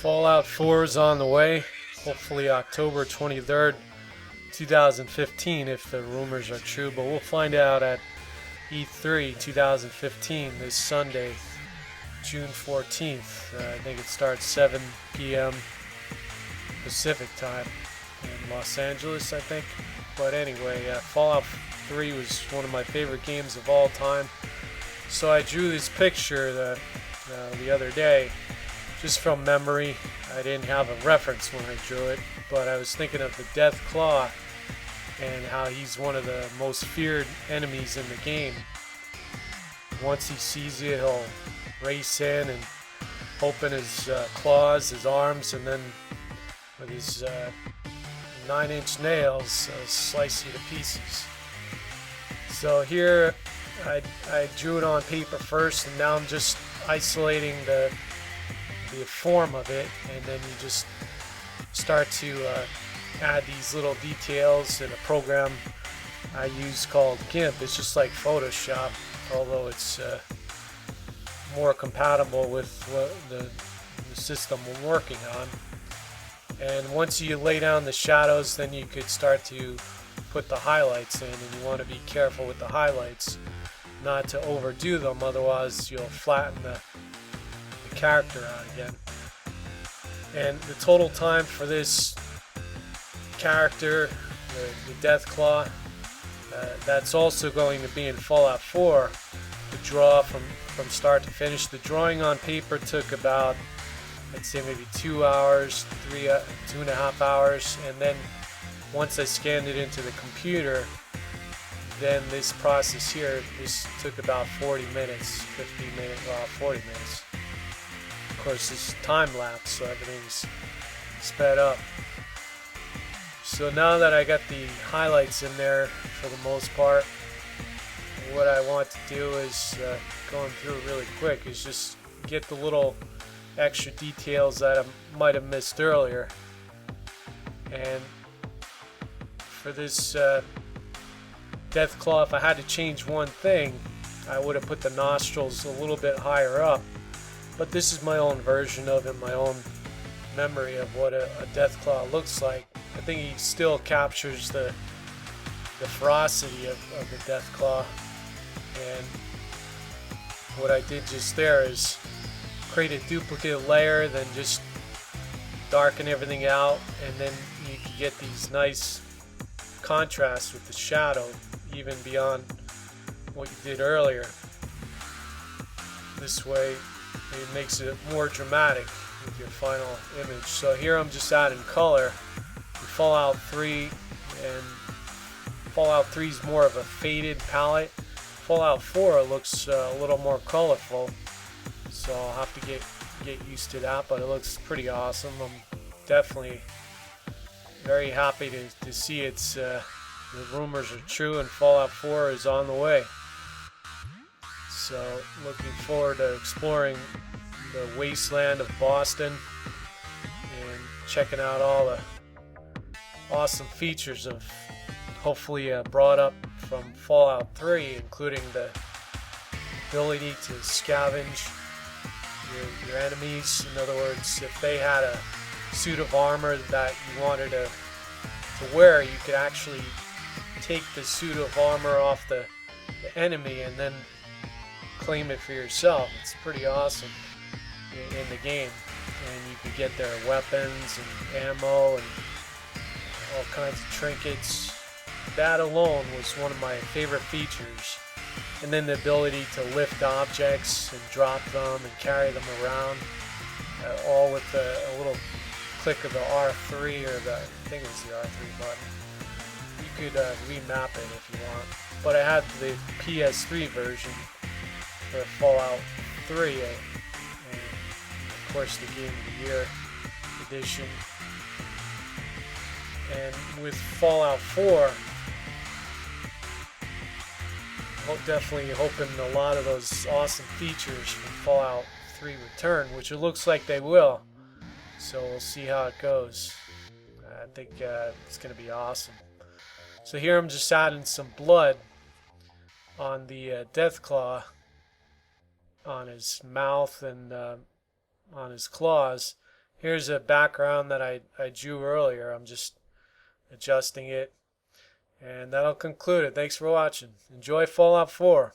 Fallout 4 is on the way, hopefully October 23rd, 2015 if the rumors are true, but we'll find out at E3 2015 this Sunday, June 14th. I think it starts 7 p.m. Pacific time in Los Angeles, I think. But anyway, Fallout 3 was one of my favorite games of all time. So I drew this picture the other day, just from memory. I didn't have a reference when I drew it, but I was thinking of the Deathclaw and how he's one of the most feared enemies in the game. Once he sees you, he'll race in and open his claws, his arms, and then with his 9-inch nails, slice you to pieces. So here I drew it on paper first, and now I'm just isolating the form of it, and then you just start to add these little details in a program I use called GIMP. It's just like Photoshop, although it's more compatible with the system we're working on. And once you lay down the shadows, then you could start to put the highlights in, and you want to be careful with the highlights not to overdo them, otherwise you'll flatten the character out again. And the total time for this character, the Deathclaw, that's also going to be in Fallout 4. The draw from start to finish. The drawing on paper took about, I'd say maybe 2 hours, 2.5 hours, and then once I scanned it into the computer, then this process here, this took about 40 minutes, 40 minutes. Of course, this is time-lapse, so everything's sped up. So now that I got the highlights in there for the most part, what I want to do is, going through it really quick, is just get the little extra details that I might have missed earlier. And for this Deathclaw, if I had to change one thing, I would have put the nostrils a little bit higher up. But this is my own version of it, my own memory of what a Deathclaw looks like. I think he still captures the ferocity of the Deathclaw. And what I did just there is create a duplicate layer, then just darken everything out, and then you can get these nice contrasts with the shadow, even beyond what you did earlier. This way it makes it more dramatic with your final image. So here I'm just adding color. Fallout 3, and Fallout 3 is more of a faded palette. Fallout 4 looks a little more colorful, so I'll have to get used to that, but it looks pretty awesome. I'm definitely very happy to see it's the rumors are true and Fallout 4 is on the way. So looking forward to exploring the wasteland of Boston and checking out all the awesome features of hopefully brought up from Fallout 3, including the ability to scavenge your enemies. In other words, if they had a suit of armor that you wanted to wear, you could actually take the suit of armor off the enemy and then claim it for yourself. It's pretty awesome in the game, and you could get their weapons and ammo and all kinds of trinkets. That alone was one of my favorite features. And then the ability to lift objects and drop them and carry them around, all with a little click of the R3, or I think it was the R3 button. You could remap it if you want. But I had the PS3 version for Fallout 3, and of course the Game of the Year edition. And with Fallout 4, definitely hoping a lot of those awesome features from Fallout 3 return, which it looks like they will. So we'll see how it goes. I think it's going to be awesome. So here I'm just adding some blood on the Deathclaw, on his mouth and on his claws, Here's a background that I drew earlier. I'm just adjusting it. And that'll conclude it. Thanks for watching. Enjoy Fallout 4.